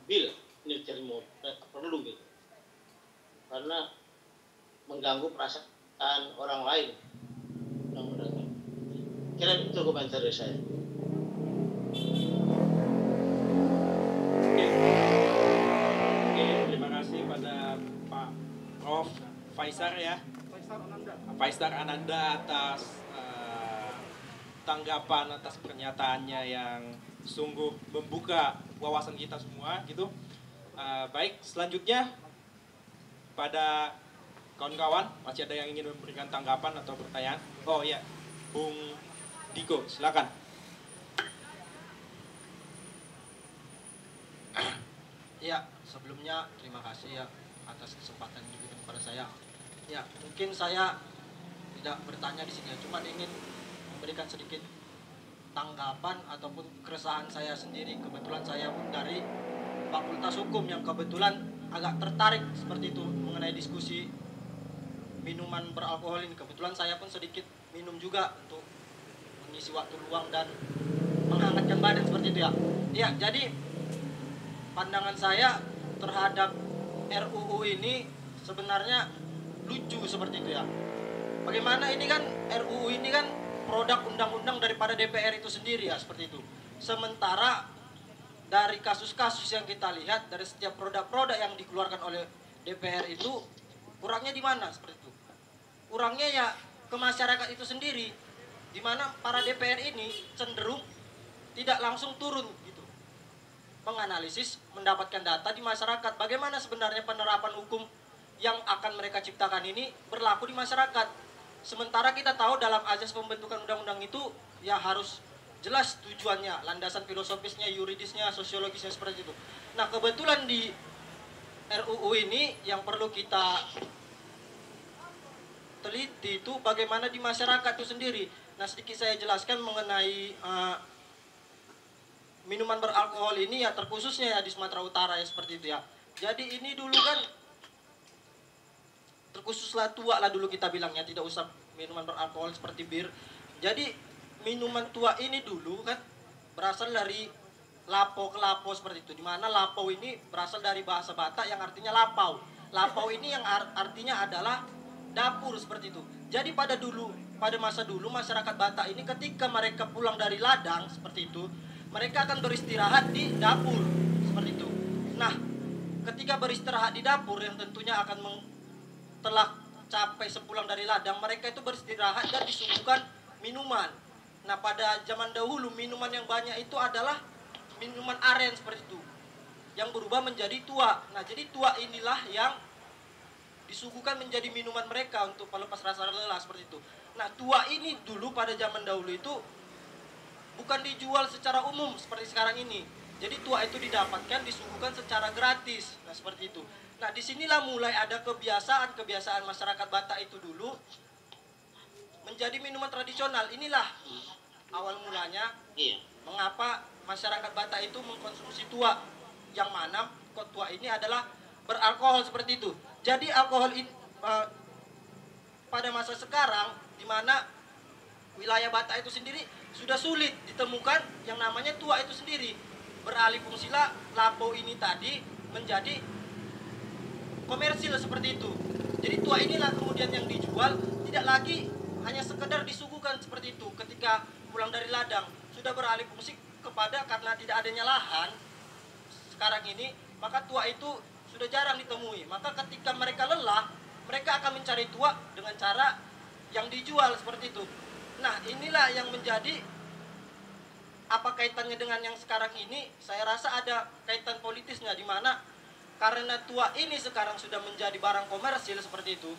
bil nyetir motor perlu gitu, karena mengganggu perasaan orang lain. Kira itu komentar dari saya. Terima kasih pada Pak Prof. Faisar ya. Faisar Ananda atas tanggapan atas pernyataannya yang sungguh membuka wawasan kita semua gitu. Baik, selanjutnya pada kawan-kawan masih ada yang ingin memberikan tanggapan atau pertanyaan? Oh iya, Bung Diko, silakan. Ya, sebelumnya terima kasih ya atas kesempatan yang diberikan kepada saya. Ya, mungkin saya tidak bertanya di sini, cuma ingin memberikan sedikit tanggapan ataupun keresahan saya sendiri. Kebetulan saya pun dari Fakultas Hukum yang kebetulan agak tertarik seperti itu mengenai diskusi minuman beralkohol ini. Kebetulan saya pun sedikit minum juga untuk mengisi waktu luang dan menghangatkan badan seperti itu ya. Ya, jadi pandangan saya terhadap RUU ini sebenarnya lucu seperti itu ya. Bagaimana ini kan RUU ini kan produk undang-undang daripada DPR itu sendiri ya, seperti itu. Sementara dari kasus-kasus yang kita lihat dari setiap produk-produk yang dikeluarkan oleh DPR itu kurangnya di mana seperti itu. Kurangnya ya ke masyarakat itu sendiri, di mana para DPR ini cenderung tidak langsung turun gitu, menganalisis, mendapatkan data di masyarakat. Bagaimana sebenarnya penerapan hukum yang akan mereka ciptakan ini berlaku di masyarakat. Sementara kita tahu dalam azas pembentukan undang-undang itu ya harus jelas tujuannya, landasan filosofisnya, yuridisnya, sosiologisnya seperti itu. Nah, kebetulan di RUU ini yang perlu kita teliti itu bagaimana di masyarakat itu sendiri. Nah, sedikit saya jelaskan mengenai minuman beralkohol ini ya, terkhususnya ya di Sumatera Utara ya, seperti itu ya. Jadi ini dulu kan terkhususlah tua lah dulu kita bilangnya, tidak usah minuman beralkohol seperti bir. Jadi minuman tua ini dulu kan berasal dari lapo ke lapo seperti itu, dimana lapo ini berasal dari bahasa Batak yang artinya lapau. Lapau ini yang artinya adalah dapur seperti itu. Jadi pada masa dulu masyarakat Batak ini ketika mereka pulang dari ladang seperti itu, mereka akan beristirahat di dapur seperti itu. Nah, ketika beristirahat di dapur yang tentunya telah capek sepulang dari ladang, mereka itu beristirahat dan disuguhkan minuman. Nah, pada zaman dahulu minuman yang banyak itu adalah minuman aren seperti itu, yang berubah menjadi tua. Nah, jadi tua inilah yang disuguhkan menjadi minuman mereka untuk pelepas rasa lelah seperti itu. Nah, tua ini dulu pada zaman dahulu itu bukan dijual secara umum seperti sekarang ini. Jadi tua itu didapatkan, disuguhkan secara gratis. Nah, seperti itu. Nah, disinilah mulai ada kebiasaan masyarakat Batak itu dulu menjadi minuman tradisional. Inilah awal mulanya mengapa masyarakat Batak itu mengkonsumsi tua, yang mana tua ini adalah beralkohol seperti itu. Jadi alkohol ini pada masa sekarang di mana wilayah Batak itu sendiri sudah sulit ditemukan yang namanya tua itu sendiri. Beralih fungsilah lapo ini tadi menjadi komersil seperti itu. Jadi tua inilah kemudian yang dijual, tidak lagi hanya sekedar disuguhkan seperti itu ketika pulang dari ladang. Sudah beralih fungsi kepada, karena tidak adanya lahan sekarang ini, maka tua itu sudah jarang ditemui. Maka ketika mereka lelah, mereka akan mencari tua dengan cara yang dijual seperti itu. Nah, inilah yang menjadi apa kaitannya dengan yang sekarang ini. Saya rasa ada kaitan politisnya, di mana karena tua ini sekarang sudah menjadi barang komersil seperti itu,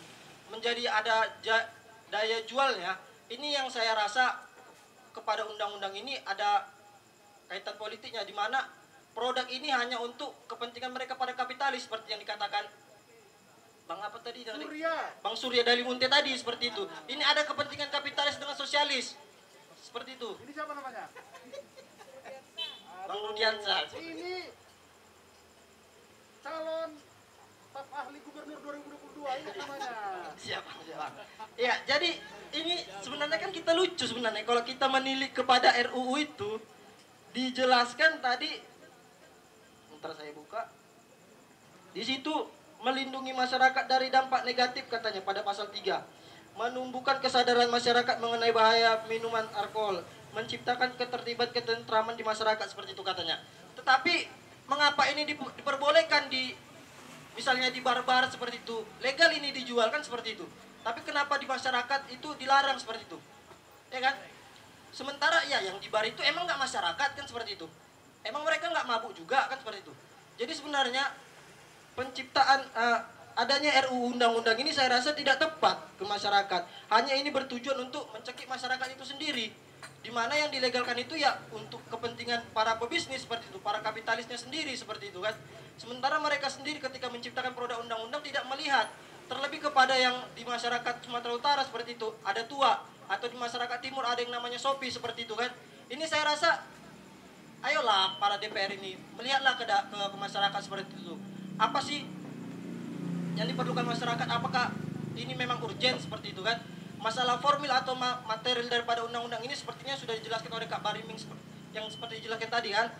menjadi ada daya jualnya. Ini yang saya rasa kepada undang-undang ini ada kaitan politiknya, di mana produk ini hanya untuk kepentingan mereka pada kapitalis seperti yang dikatakan Bang apa tadi? Bang Surya Dalimunte tadi seperti itu. Ini ada kepentingan kapitalis dengan sosialis seperti itu. Ini siapa namanya? Bang Rudiansa. Ini calon staf ahli gubernur 2022 ini namanya. Siapa? Ya, jadi ini sebenarnya kan kita lucu sebenarnya kalau kita menilik kepada RUU itu dijelaskan tadi sebentar saya buka. Di situ melindungi masyarakat dari dampak negatif katanya pada pasal 3. Menumbuhkan kesadaran masyarakat mengenai bahaya minuman alkohol, menciptakan ketertiban ketentraman di masyarakat seperti itu katanya. Tetapi mengapa ini diperbolehkan di misalnya di bar-bar seperti itu, legal ini dijual kan seperti itu. Tapi kenapa di masyarakat itu dilarang seperti itu? Ya kan? Sementara ya yang di bar itu emang nggak masyarakat kan seperti itu. Emang mereka nggak mabuk juga kan seperti itu. Jadi sebenarnya penciptaan adanya RUU undang-undang ini saya rasa tidak tepat ke masyarakat. Hanya ini bertujuan untuk mencekik masyarakat itu sendiri. Di mana yang dilegalkan itu ya untuk kepentingan para pebisnis seperti itu, para kapitalisnya sendiri seperti itu kan. Sementara mereka sendiri ketika menciptakan produk undang-undang tidak melihat terlebih kepada yang di masyarakat Sumatera Utara seperti itu ada tua, atau di masyarakat timur ada yang namanya Sopi seperti itu kan. Ini saya rasa ayolah para DPR ini melihatlah ke masyarakat seperti itu. Apa sih yang diperlukan masyarakat? Apakah ini memang urgent seperti itu kan? Masalah formil atau material daripada undang-undang ini sepertinya sudah dijelaskan oleh Kak Barimbing yang seperti dijelaskan tadi kan,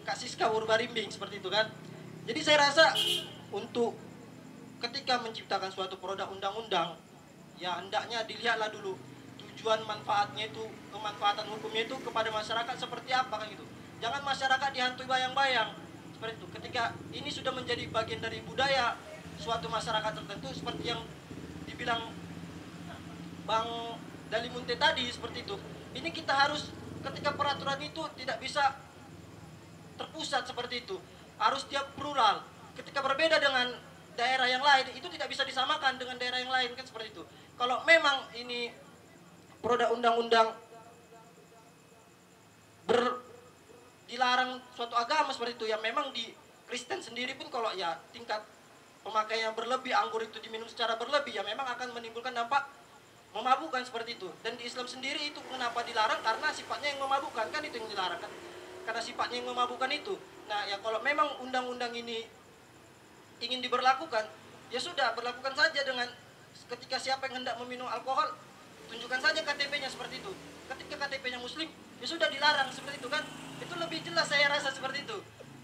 Kak Siska Barimbing seperti itu kan. Jadi saya rasa untuk ketika menciptakan suatu produk undang-undang ya hendaknya dilihatlah dulu tujuan manfaatnya itu, kemanfaatan hukumnya itu kepada masyarakat seperti apa kan gitu. Jangan masyarakat dihantui bayang-bayang seperti itu. Ketika ini sudah menjadi bagian dari budaya suatu masyarakat tertentu seperti yang dibilang Bang Dalimunte tadi seperti itu. Ini kita harus ketika peraturan itu tidak bisa terpusat seperti itu. Harus dia plural. Ketika berbeda dengan daerah yang lain itu tidak bisa disamakan dengan daerah yang lain kan seperti itu. Kalau memang ini produk undang-undang dilarang suatu agama seperti itu ya memang di Kristen sendiri pun kalau ya tingkat pemakaian yang berlebih, anggur itu diminum secara berlebih ya memang akan menimbulkan dampak memabukkan seperti itu. Dan di Islam sendiri itu kenapa dilarang? Karena sifatnya yang memabukkan kan itu yang dilarang kan. Karena sifatnya yang memabukkan itu. Nah ya kalau memang undang-undang ini ingin diberlakukan ya sudah berlakukan saja dengan ketika siapa yang hendak meminum alkohol tunjukkan saja KTP-nya seperti itu. Ketika KTP-nya muslim ya sudah dilarang seperti itu kan. Itu lebih jelas saya rasa seperti itu.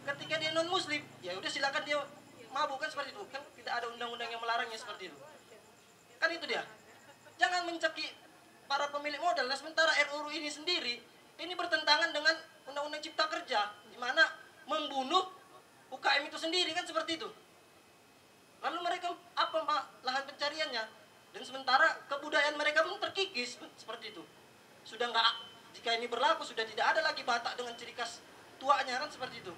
Ketika dia non muslim ya udah silakan dia mabuk kan seperti itu. Kan tidak ada undang-undang yang melarangnya seperti itu. Kan itu dia. Jangan mencekik para pemilik modal. Nah, sementara RUU ini sendiri ini bertentangan dengan Undang-Undang Cipta Kerja di mana membunuh UKM itu sendiri kan seperti itu. Lalu mereka apa lahan pencariannya? Dan sementara kebudayaan mereka pun terkikis seperti itu. Sudah nggak, jika ini berlaku sudah tidak ada lagi Batak dengan ciri khas tuanya kan seperti itu.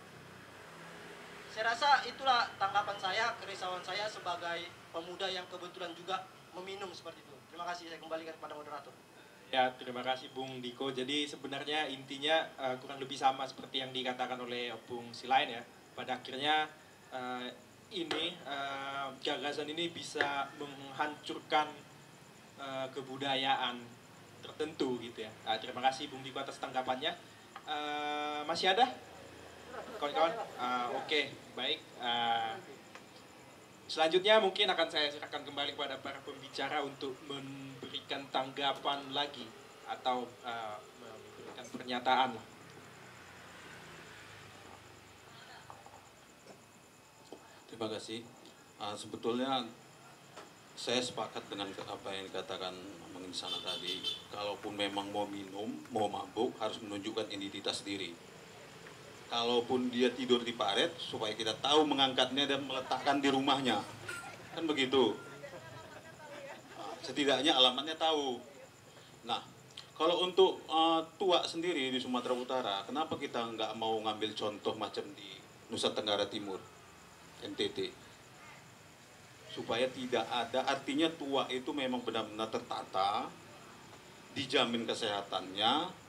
Saya rasa itulah tanggapan saya, kerisauan saya sebagai pemuda yang kebetulan juga meminum seperti itu. Terima kasih, saya kembalikan kepada moderator. Ya, terima kasih Bung Diko. Jadi sebenarnya intinya kurang lebih sama seperti yang dikatakan oleh Bung Silain ya. Pada akhirnya gagasan ini bisa menghancurkan kebudayaan tertentu gitu ya. Terima kasih Bung Diko atas tanggapannya. Masih ada kawan-kawan? Oke, baik. Selanjutnya mungkin akan saya serahkan kembali kepada para pembicara untuk memberikan tanggapan lagi atau memberikan pernyataan lah. Terima kasih. Sebetulnya saya sepakat dengan apa yang dikatakan Bang Insana tadi. Kalaupun memang mau minum, mau mabuk, harus menunjukkan identitas diri. Kalaupun dia tidur di paret, supaya kita tahu mengangkatnya dan meletakkan di rumahnya. Kan begitu. Setidaknya alamatnya tahu. Nah, kalau untuk tua sendiri di Sumatera Utara, kenapa kita nggak mau ngambil contoh macam di Nusa Tenggara Timur, NTT? Supaya tidak ada, artinya tua itu memang benar-benar tertata, dijamin kesehatannya,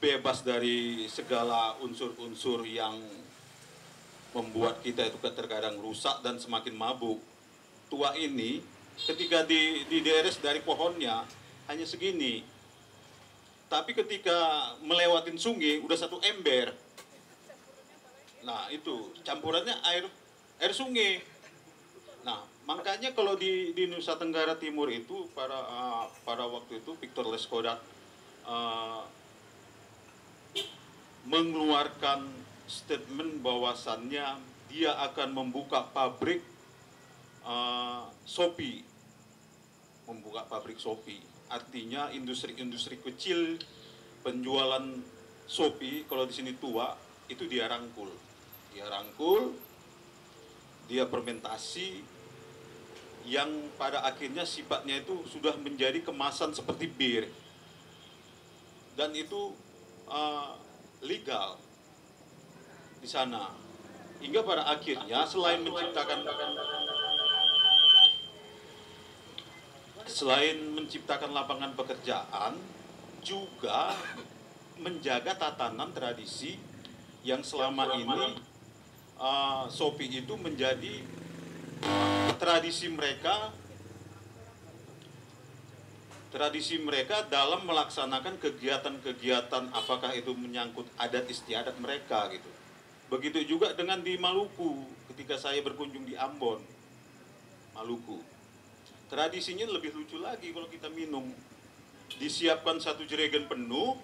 bebas dari segala unsur-unsur yang membuat kita itu terkadang rusak dan semakin mabuk. Tua ini ketika dideres dari pohonnya hanya segini, tapi ketika melewatin sungai udah satu ember. Nah itu campurannya air sungai. Nah makanya kalau di Nusa Tenggara Timur itu pada waktu itu Victor Leskodat mengeluarkan statement bahwasannya dia akan membuka pabrik Shopee. Membuka pabrik Shopee. Artinya industri-industri kecil penjualan Shopee, kalau di sini tua, itu dia rangkul. Dia rangkul, dia fermentasi, yang pada akhirnya sifatnya itu sudah menjadi kemasan seperti bir. Dan itu legal di sana. Hingga pada akhirnya selain menciptakan lapangan pekerjaan, juga menjaga tatanan tradisi yang selama ini Shopee itu menjadi tradisi mereka dalam melaksanakan kegiatan-kegiatan, apakah itu menyangkut adat istiadat mereka gitu. Begitu juga dengan di Maluku, ketika saya berkunjung di Ambon, Maluku. Tradisinya lebih lucu lagi kalau kita minum. Disiapkan satu jerigen penuh,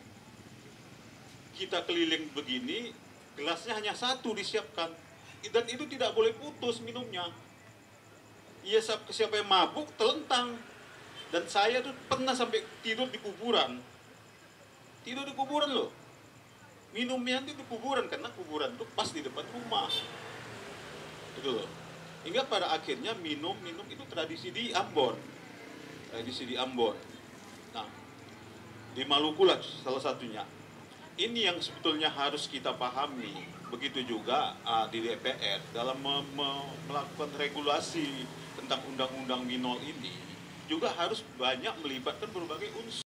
kita keliling begini, gelasnya hanya satu disiapkan. Dan itu tidak boleh putus minumnya. Iya, siapa yang mabuk, telentang. Dan saya tuh pernah sampai tidur di kuburan. Tidur di kuburan loh. Minumnya itu di kuburan, karena kuburan itu pas di depan rumah. Itu loh. Hingga pada akhirnya minum itu tradisi di Ambon. Tradisi di Ambon. Nah, di Maluku lah salah satunya. Ini yang sebetulnya harus kita pahami. Begitu juga di DPR dalam melakukan regulasi tentang undang-undang minol ini juga harus banyak melibatkan berbagai unsur.